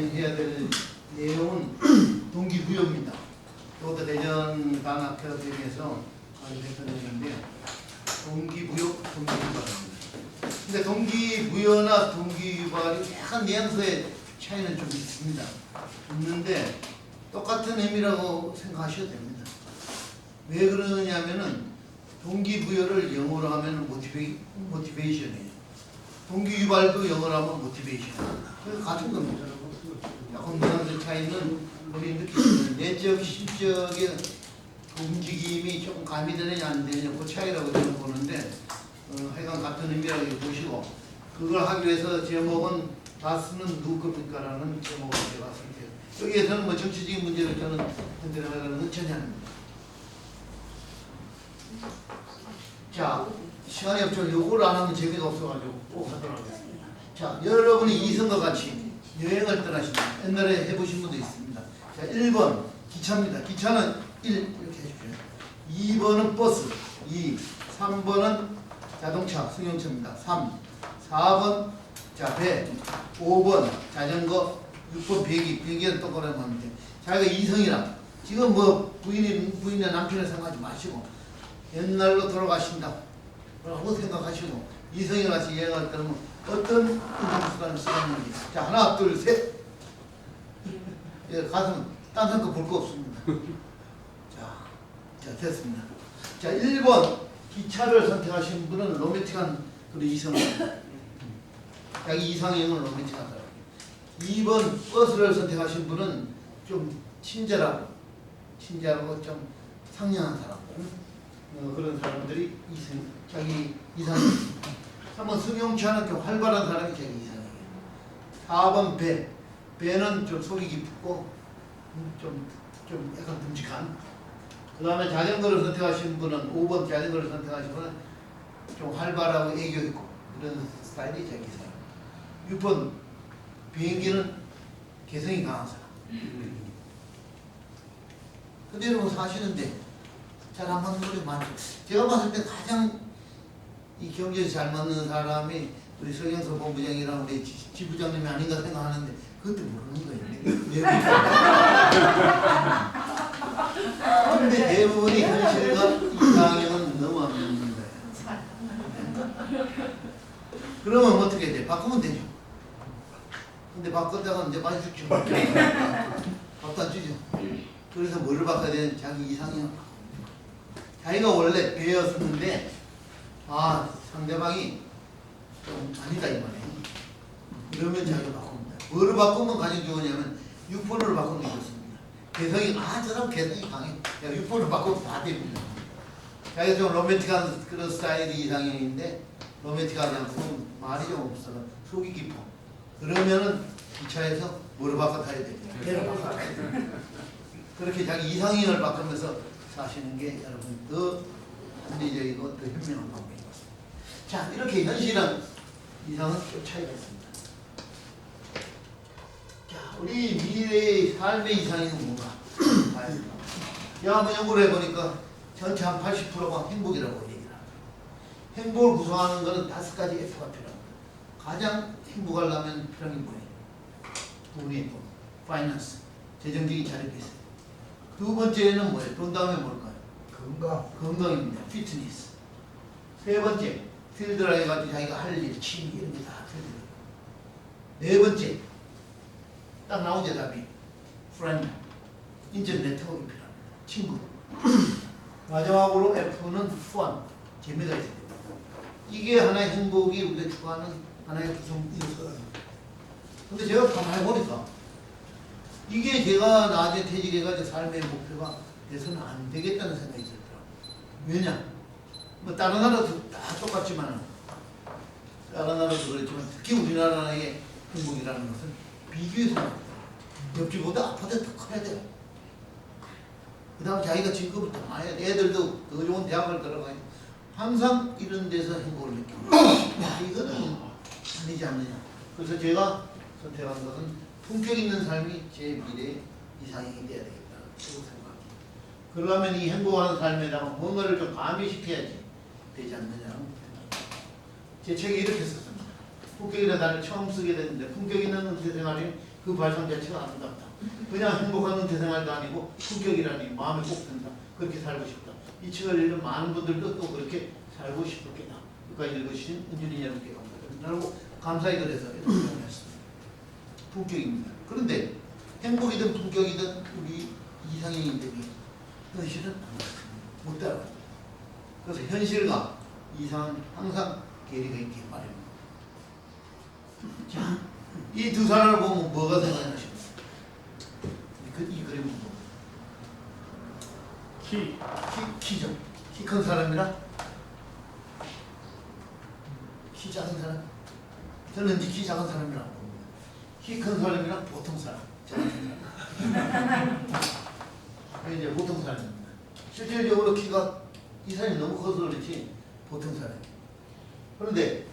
진행해야 될 내용은 동기부여입니다. 이것도 대전 단학협의회에서 했던 내용인데요. 동기부여입니다. 근데 동기부여나 동기유발이 약간 뉘앙스의 차이는 좀 있습니다. 있는데 똑같은 의미라고 생각하셔도 됩니다. 왜 그러냐면은 동기부여를 영어로 하면 모티베이션이에요. 동기유발도 영어로 하면 모티베이션입니다. 그래서 같은 겁니다. 약간 뉘앙스의 차이는 우리 느끼시는 내적, 심적의 움직임이 조금 가미되느냐 안 되느냐 그 차이라고 저는 보는데 하여간 같은 의미라고 보시고 그걸 하기 위해서 제목은 다스는 누구 겁니까? 라는 제목을 제가 썼는데 여기에서는 뭐 정치적인 문제를 저는 흔들어가는 흔천히 합니다. 자, 시간이 없죠. 요거를 안 하면 재미가 없어가지고 꼭 하도록 하겠습니다. 자, 여러분이 이성과 같이 여행을 떠나신다. 옛날에 해보신 분도 있습니다. 자, 1번 기차입니다. 기차는 1 이렇게 해주세요. 2번은 버스 2, 3번은 자동차 승용차입니다. 3, 4번 자, 배 5번 자전거 6번 비행기는 똑바로 하면 돼. 자기가 이성이라 지금 뭐 부인이나 남편을 생각하지 마시고 옛날로 돌아가신다 라고 생각하시고 이성이 같이 여행할 때는 어떤 운동수단을 쓰는지 자 하나 둘 셋 가슴 딴 거 볼 거 없습니다. 자 됐습니다. 자 1번 기차를 선택하신 분은 로맨틱한 그런 이성입니다. 자기 이상형은 로맨틱한 사람. 2번 버스를 선택하신 분은 좀 친절하고 좀 상냥한 사람. 그런 사람들이 자기 이상형입니다. 3번 승용차는 좀 활발한 사람이 자기 이상형이에요. 4번 배는 좀 속이 깊고 좀 약간 듬직한. 그 다음에 자전거를 선택하신 분은 5번 자전거를 선택하신 분은 좀 활발하고 애교 있고 그런 스타일이 자기 이상형. 6번 비행기는 개성이 강한 사람. 그대로 사시는데 잘 안 맞는 분이 많죠. 제가 봤을 때 가장 이 경제에 잘 맞는 사람이 우리 서경석 본부장이랑 우리 지부장님이 아닌가 생각하는데 그것도 모르는 거예요. 근데 대부분이 현실과 이상형은 너무 안 맞는 거예요. 그러면 어떻게 돼? 바꾸면 되죠. 근데 바꿨다가 이제 많이 죽죠. 밥도 안 주죠. 그래서 뭐를 바꿔야 되는 자기 이상형을 바꿔. 자기가 원래 배였었는데 상대방이 좀 아니다 이 말이에요. 그러면 자기가 바꿉니다. 뭐를 바꾸면 가장 좋으냐면 6번으로 바꾸는 게 좋습니다. 개성이 저 사람 개성이 강해. 6번으로 바꾸면 다 됩니다. 자기가 좀 로맨틱한 그런 스타일이 이상형인데 로맨틱하지 않고 말이 좀 없어 속이 깊어. 그러면은 기차에서 뭐를 바꿔 타야 돼요? 배를 바꿔 타야 돼요. 그렇게 자기 이상형을 바꾸면서 사시는 게 여러분 더 합리적이고 더 현명한 방법인 것 같습니다. 자, 이렇게 현실은 이상은 좀 차이가 있습니다. 자, 우리 미래의 삶의 이상은 뭔가? 한번 연구를 해보니까 전체 한 80%가 행복이라고 얘기를 합니다. 행복을 구성하는 것은 5가지 F가 필요합니다. 가장 행복하려면 필요한 게 뭐예요? 돈이 돈, 파이낸스, 재정적인 자립이 있어요. 두 번째는 뭐예요? 돈 다음에 뭘까요? 건강입니다. 피트니스. 세 번째, 필드라 해가지고 자기가 할 일, 취미 이런 게 다 필드. 네 번째, 딱 나오죠 답이. 프렌드, 인적 네트워크가 필요합니다. 친구. 마지막으로 F는 fun, 재미가 있어야 됩니다. 이게 하나의 행복이 우리가 추구하는 하나의 구성 요소입니다. 근데 제가 가만히 보니까 이게 제가 나중에 퇴직해가지고 삶의 목표가 돼서는 안 되겠다는 생각이 들더라고요. 왜냐? 뭐 다른 나라도 다 똑같지만 다른 나라도 그렇지만 특히 우리나라의 행복이라는 것은 비교해서 옆집보다 아파트 더 커야 돼요. 그 다음에 자기가 진급을 더 많이 해야 돼. 애들도 더 좋은 대학을 들어가야 돼. 항상 이런 데서 행복을 느끼고 이거는 아니지 않느냐. 그래서 제가 선택한 것은 품격 있는 삶이 제 미래의 이상형이 돼야 되겠다고 생각합니다. 그러려면 이 행복한 삶에다가 뭔가를 좀 가미시켜야지 되지 않느냐고 생각합니다. 제 책에 이렇게 썼습니다. 품격이라는 단어를 처음 쓰게 됐는데 품격 있는 은퇴생활이 그 발상 자체가 아름답다. 그냥 행복한 은퇴생활도 아니고 품격이라니 마음에 꼭 든다. 그렇게 살고 싶다. 이 책을 읽은 많은 분들도 또 그렇게 살고 싶었겠다. 여기까지 읽으신 은준이 여러분께 감사드립니다. 감사히 그래서 이렇게 표현했습니다. 품격입니다. 그런데 행복이든 품격이든 우리 이상형인들이 현실은 못 따라갑니다. 그래서 현실과 이상은 항상 괴리가 있기 마련입니다. 자, 이 두 사람을 보면 뭐가 생각나십니까? 이 그림은 뭐? 키죠. 키 큰 사람이랑 키 작은 사람. 저는 이제 키 작은 사람이라고 봅니다. 키 큰 사람이랑 보통 사람. 작은 사람. 이제 보통 사람입니다. 실질적으로 키가 이 사람이 너무 커서 그렇지 보통 사람. 그런데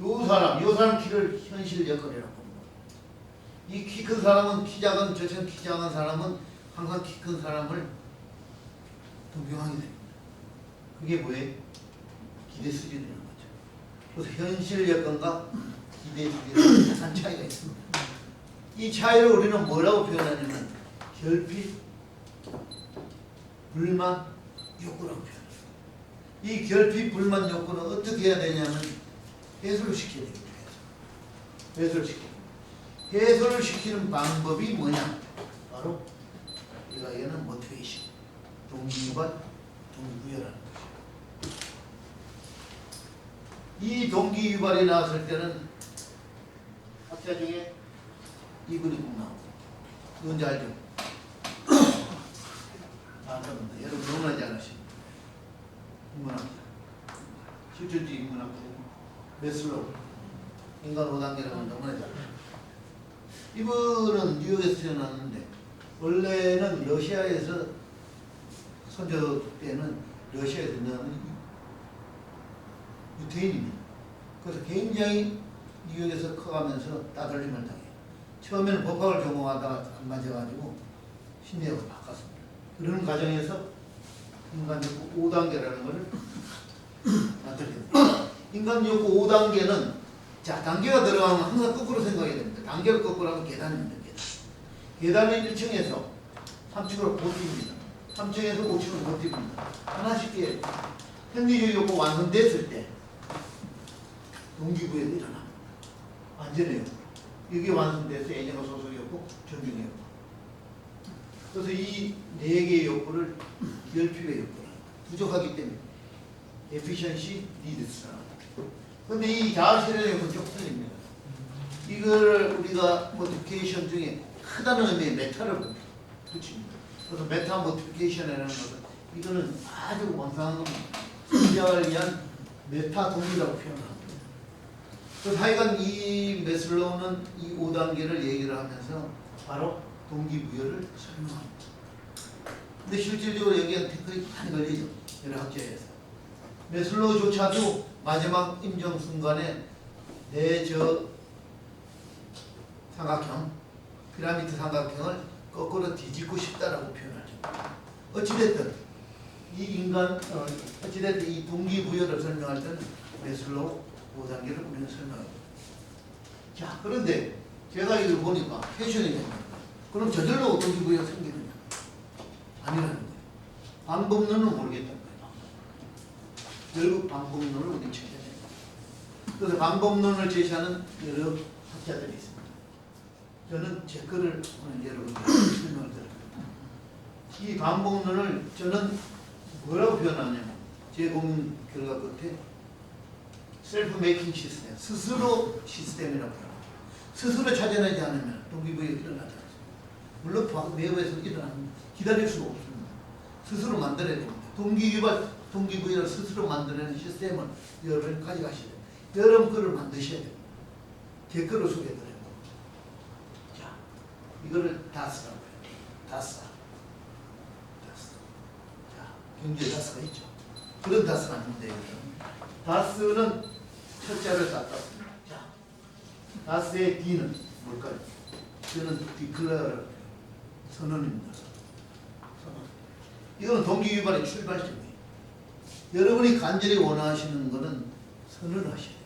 이 사람 키를 현실 여건이라고 봅니다. 이 키 큰 사람은 키 작은 저처럼 키 작은 사람은 항상 키 큰 사람을 동경하게 됩니다. 그게 뭐예요? 기대 수준이라는 거죠. 그래서 현실 여건과 기대 수준에 약간 차이가 있습니다. 이 차이를 우리는 뭐라고 표현하냐면 결핍, 불만, 욕구라고 표현합니다. 이 결핍, 불만, 욕구는 어떻게 해야 되냐면 해소를 시켜야 됩니다. 해소를 시켜야 됩니다. 해소를 시키는 방법이 뭐냐? 바로 우리가 얘는 모티베이션, 동기유발, 동기부여라는 거죠. 이 동기유발이 나왔을 때는 학자 중에 이 그림 꼭 나오고 누군지 알죠? 여러분 너무나 잘 아십니다. 인문학자, 실질주의 인문학자 메슬로우, 인간 5단계라는 너무나 잘 아십니다. 이분은 뉴욕에서 태어났는데 원래는 러시아에서 선조 때는 러시아에서 나는 유태인입니다. 그래서 굉장히 뉴욕에서 커가면서 따돌림을 당해요. 처음에는 법학을 전공하다가 안 맞아가지고 신대학으로 바꿨습니다. 그런 과정에서 인간욕구 5단계라는 것을 만들게 인간욕구 5단계는 자, 단계가 들어가면 항상 거꾸로 생각해야 됩니다. 단계를 거꾸로 하면 계단입니다. 계단은 1층에서 3층으로 버팁니다. 3층에서 5층으로 버팁니다. 하나씩 해요. 현리적 욕구 완성됐을 때 동기부여가 일어납니다. 완전해요. 이게 완성돼서 애정과 소속이었고 존중이었고. 그래서 이 4개의 욕구를 결핍의 욕구를 부족하기 때문에 efficiency needs라고. 근데 이 자아실현의 욕구는 좀 틀립니다. 이걸 우리가 모티베이션 중에 크다는 의미의 메타를 붙입니다. 그래서 메타 모티베이션이라는 것은 이거는 아주 왕성한 겁니다. 성장을 위한 메타 동기라고 표현합니다. 그래서 하여간 이 메슬로우는 이 5단계를 얘기를 하면서 바로 동기부여를 설명합니다. 근데 실질적으로 여기에 태클이 많이 걸리죠. 여러 학자에서. 메슬로우조차도 마지막 임종 순간에 내 저 삼각형, 피라미드 삼각형을 거꾸로 뒤집고 싶다라고 표현하죠. 어찌됐든 이 인간, 어찌됐든 이 동기부여를 설명할 때는 메슬로우 5단계를 우리는 설명합니다. 자, 그런데 제가 이걸 보니까 패션이 됩니다. 그럼 저절로 동기부여가 생기느냐? 아니라는 거예요. 방법론은 모르겠다는 거예요. 결국 방법론을 우리 찾아야 됩니다. 그래서 방법론을 제시하는 여러 학자들이 있습니다. 저는 제 거를 오늘 여러분께 설명을 드립니다. 이 방법론을 저는 뭐라고 표현하냐면 제 고민 결과 끝에 셀프 메이킹 시스템, 스스로 시스템이라고 합니다. 스스로 찾아내지 않으면 동기부여가 일어나지 않습니다. 물론 내부에서 일어납니다. 기다릴 수가 없습니다. 스스로 만들어야 됩니다. 동기유발, 동기부여를 스스로 만들어내는 시스템을 여러분이 가져가셔야 됩니다. 여러분 거를 만드셔야 됩니다. 제 거를 소개해드려요. 자, 이거를 다스라고 해요. 다스. 자, 경주에 다스가 있죠. 그런 다스가 아닌데 다스는 첫자를 땄습니다. 자, 다스의 D는 뭘까요? 저는 디클레어 선언입니다. 선언. 이거는 동기유발의 출발점이에요. 여러분이 간절히 원하시는 것은 선언을 하셔야 돼요.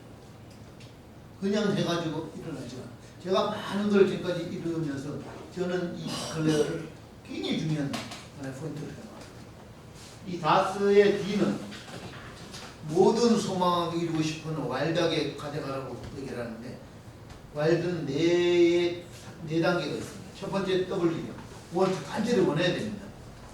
그냥 해가지고 일어나지 않아요. 제가 많은 걸 지금까지 이루면서 저는 이 클레어를 굉장히 중요한 하나의 포인트를 생각합니다. 이 다스의 D는 모든 소망을 이루고 싶은 와일드하게 가져가라고 얘기를 하는데, 와일드는 네 단계가 있습니다. 첫 번째 W요. 간절히 원해야 됩니다.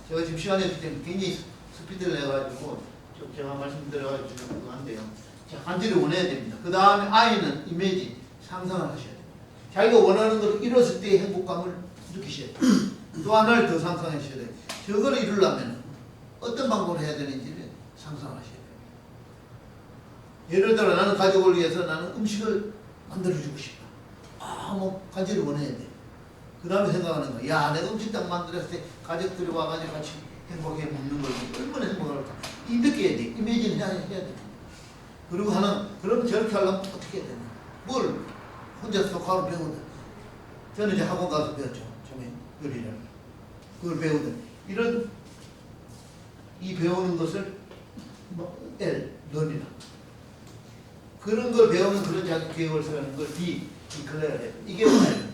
제가 지금 시간이 없기 때문에 굉장히 스피드를 내가지고 좀 제가 말씀드려가지고 한데요. 자, 간절히 원해야 됩니다. 그 다음에 I는 이미지, 상상을 하셔야 됩니다. 자기가 원하는 걸 이뤘을 때의 행복감을 느끼셔야 돼요. 또 하나를 더 상상하셔야 돼요. 저걸 이루려면 어떤 방법을 해야 되는지를 상상하셔야 돼요. 예를 들어 나는 가족을 위해서 나는 음식을 만들어주고 싶다. 간절히 원해야 돼. 그 다음에 생각하는 거야. 야, 내가 음식 딱 만들었을 때 가족들이 와가지고 같이 행복해 먹는 걸 얼마나 행복할까. 이 느껴야 돼. 이미지는 해야 돼. 그리고 그럼 저렇게 하려면 어떻게 해야 되나. 뭘 혼자 속하로 배우든. 저는 이제 학원 가서 배웠죠. 처음에 요리를. 그걸 배우든. 이 배우는 것을 런이라. 그런 걸 배우면 그런 자기 계획을 세우는 걸 디클레어를 해요. 이게 뭐예요?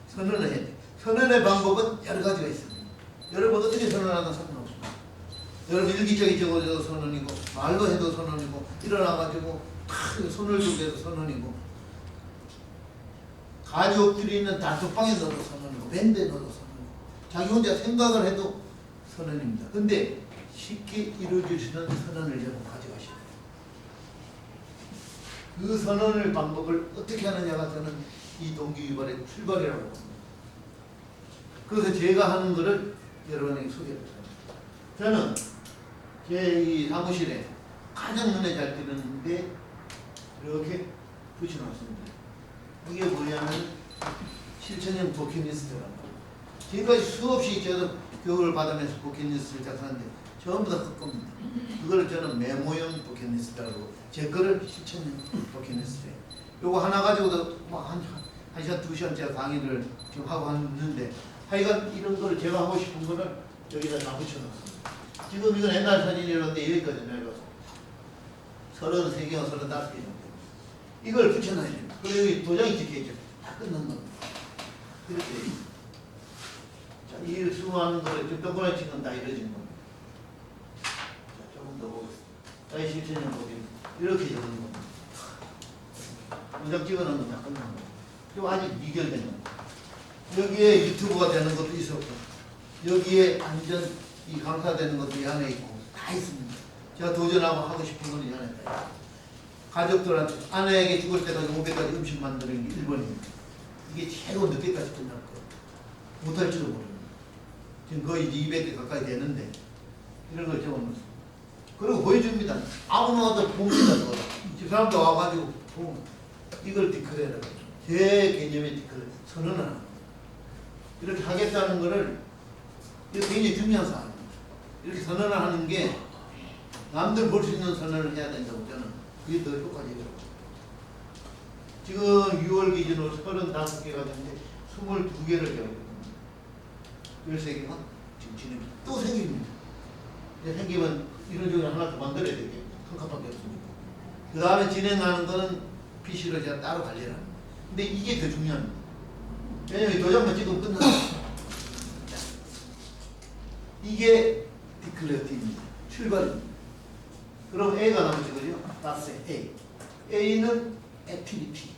선언을 해야 돼. 선언의 방법은 여러 가지가 있습니다. 여러분 어떻게 선언하든 상관없습니다. 여러분 일기장에 적어도 선언이고, 말로 해도 선언이고, 일어나가지고 손을 들고 해도 선언이고, 가족들이 있는 단톡방에 넣어도 선언이고, 밴드에 넣어도 선언이고, 자기 혼자 생각을 해도 선언입니다. 근데 쉽게 이루어질 수 있는 선언을 여러분 가져가셔야 돼요. 그 선언의 방법을 어떻게 하느냐가 저는 이 동기유발의 출발이라고 합니다. 그래서 제가 하는 거를 여러분에게 소개를 합니다. 저는 제 이 사무실에 가장 눈에 잘 띄는데 이렇게 붙여놨습니다. 이게 뭐냐면 실천형 버킷리스트라고 합니다. 지금까지 수없이 저도 교육을 받으면서 버킷리스트를 작성하는데 전부 다 그 겁니다. 그걸 저는 메모형 버킷리스트라고, 제 거를 실천형 버킷리스트예요. 요거 하나 가지고도 한 시간, 2시간째 강의를 지금 하고 있는데, 하여간 이런 거를 제가 하고 싶은 거를 여기다 다 붙여놨습니다. 지금 이건 옛날 사진이었는데 여기까지 내려가서 33개와 35개 정도. 이걸 붙여놔야 됩니다. 그리고 여기 도장이 찍혀있죠. 다 끝난 겁니다. 이렇게. 자, 이 수많은 거를 좀 동그랗게 찍으면 다 이루어진 겁니다. 자, 조금 더 보겠습니다. 다시 실천형 보기. 이렇게 적은 겁니다. 도장 찍어놓은 건 다 끝난 겁니다. 그리고 아직 미결된 겁니다. 여기에 유튜브가 되는 것도 있었고, 여기에 완전 이 강사되는 것도 이 안에 있고, 다 있습니다. 제가 도전하고 하고 싶은 건 이 안에 다 있어요. 가족들한테, 아내에게 죽을 때까지 500가지 음식 만드는 게 1번입니다. 이게 최고 늦게까지 끝날 거예요. 못할지도 모릅니다. 지금 거의 이제 200개 가까이 되는데, 이런 걸 적어놓습니다. 그리고 보여줍니다. 아무나 와도 봅니다. 집 사람도 와가지고 보면 이걸 디클레어라고 하죠. 제 개념의 디클레어, 선언을 하는 거예요. 이렇게 하겠다는 거를, 이거 굉장히 중요한 사항입니다. 이렇게 선언을 하는 게 남들 볼 수 있는 선언을 해야 된다고 저는 그게 더 효과적이라고. 지금 6월 기준으로 35개가 되는데 22개를 배웠거든요. 13개가 지금 진행입니다. 또 생깁니다. 생기면 이런 종류 하나 더 만들어야 되겠죠. 한 칸밖에 없습니다. 그 다음에 진행하는 거는 PC로 제가 따로 관리를 합니다. 근데 이게 더 중요합니다. 왜냐면 도장만 찍으면 끝나요. 이게 디클레어티브입니다. 출발입니다. 그럼 A가 나오죠, 그죠? 다스 A. A는 액티비티.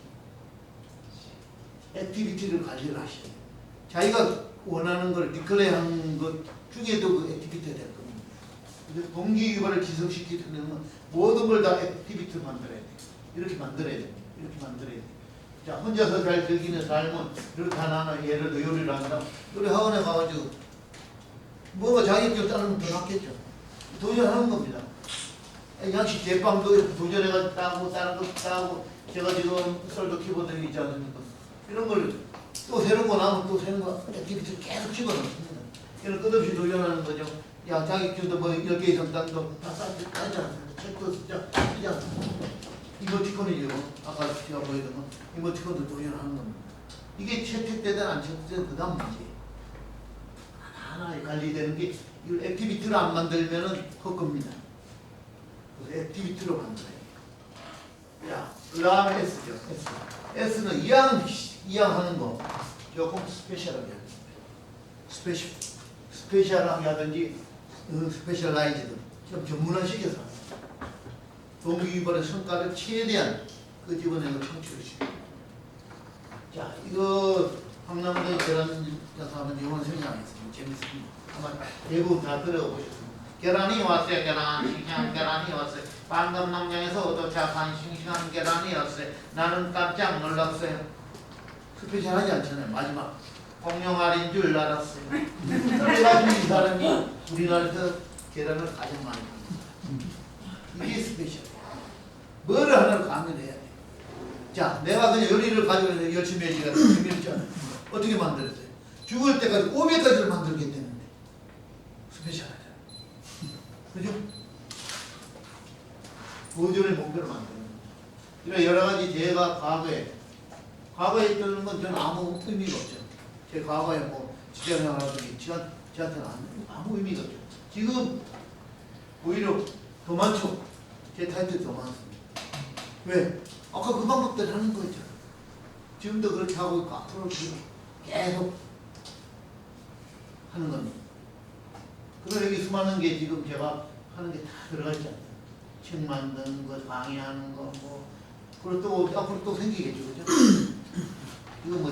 액티비티를 관리를 하셔야 돼요. 자기가 원하는 걸 디클레어한 것 중에도 그 액티비티가 될 겁니다. 동기유발을 지속시키려면 모든 걸 다 액티비티로 만들어야 돼요. 이렇게 만들어야 돼요. 이렇게 만들어야 돼요. 자, 혼자서 잘 즐기는 삶은 이렇게 하나, 예를 들어 요리를 한다. 요리 학원에 가가지고 뭐가 자기끼리 따르면 더 낫겠죠. 도전하는 겁니다. 양식 제빵도 이렇게 도전해가지고 따고 다른 것도 따고, 제가 지금 썰도 키보드 있지 않습니까? 이런 걸 또 새로운 거 나오면 또 새로운 거 액티비티를 계속 집어넣습니다. 이런 끝없이 도전하는 거죠. 야, 자기끼리도 뭐 10개 이상 딴도 다 따잖아. 책도 쓰자. 이모티콘이죠. 아까 제가 보여드린 건 이모티콘도 도전하는 겁니다. 이게 채택되든 안 채택되든 그 다음 문제예요. 하나하나 관리되는 게, 이걸 액티비티로 안 만들면은 헛겁니다. 그래서 액티비티로 만들어야 돼요. 자, 그 다음에 S죠. S는 이양하는 거 조금 스페셜하게 하는 스페셜하게 하든지 스페셜라이즈든 좀 전문화시켜서 동기유발의 성과를 최대한 끄집어내고 창출시켜. 자, 이거 황남대 계란자사 하면 이건 생각 안 했습니다. 재밌습니다. 아마 대부분 다 들어보셨습니다. 계란이 왔어요. 싱싱한 계란이 왔어요. 방금 농장에서 도착한 싱싱한 계란이 왔어요. 나는 깜짝 놀랐어요. 스페셜하지 않잖아요. 마지막 공룡알인 줄 알았어요. 그래가지고 이 사람이 우리나라에서 계란을 가장 많이 팝니다. 이게 스페셜이에요. 뭐를 하나를 가면해야 돼. 자, 내가 그냥 요리를 가지고 열심히 해지가 준비했잖아요. 어떻게 만들었어요? 죽을 때까지 500가지를 만들겠다는데 스페셜하잖아요. 그죠? 보존의 목표를 만드는 거예요. 이런 여러 가지 제가 과거에 있던 건 저는 아무 의미가 없죠. 제 과거에 뭐 지자생활하든지 저한테는 아무 의미가 없죠. 지금 오히려 더 많죠. 제 타이틀이 더 많습니다. 왜? 아까 그 방법대로 하는 거죠. 지금도 그렇게 하고 있고 앞으로 계속 하는 겁니다. 그리고 여기 수많은 게 지금 제가 하는 게 다 들어가 있지 않나요? 책 만드는 거, 강의하는 거, 뭐 그리고 또 앞으로 또 생기겠죠, 그죠? 이거 뭐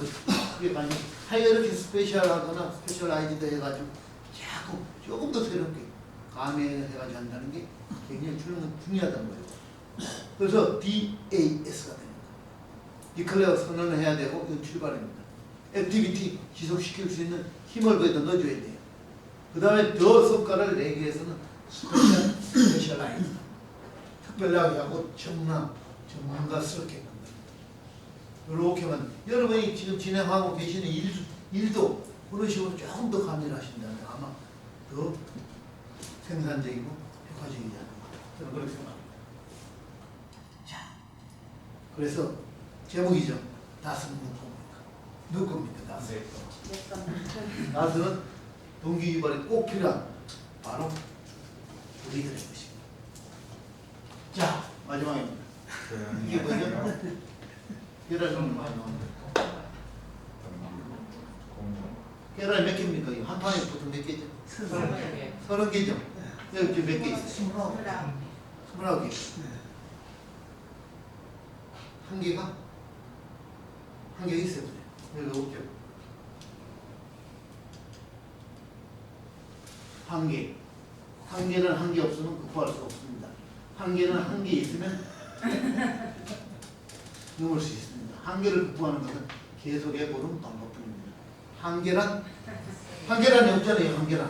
그게 아니 하여 이렇게 스페셜하거나 스페셜라이즈드 해가지고 자꾸 조금 더 새롭게 감해해가지고 한다는 게 굉장히 중요하다는 거예요. 그래서 DAS가 됩니다. 디클레어 선언을 해야 되고 이건 출발입니다. 액티비티 지속시킬 수 있는 힘을 거기다 넣어줘야 돼요. 그 다음에 더 성과를 내기 위해서는 스페셜라이즈 특별하게 하고 전문가스럽게 만듭니다. 이렇게만 여러분이 지금 진행하고 계시는 일도 그런 식으로 조금 더 감지를 하신다면 아마 더 생산적이고 효과적이지 않을까 저는 그렇게 생각합니다. 자, 그래서 제목이죠. 다스는 누구 겁니까? 다스. 다스는 동기유발이 꼭 필요한 바로 우리들의 것입니다. 자, 마지막입니다. 이게 뭐죠? 계란이 많이 나옵니다. 계란이 몇 개입니까? 한 판에 보통 몇 개죠? 30개죠? 여기 몇 개 있어요? 29개. 한 개가? 한 개 있어요. 여기 없죠? 한 개. 한 개는 한 개 없으면 극복할 수 없습니다. 한 개는 한 개 있으면 넘을 수 있습니다. 한 개를 극복하는 것은 계속 해보는 방법뿐입니다. 한 계란이 없잖아요. 한 계란.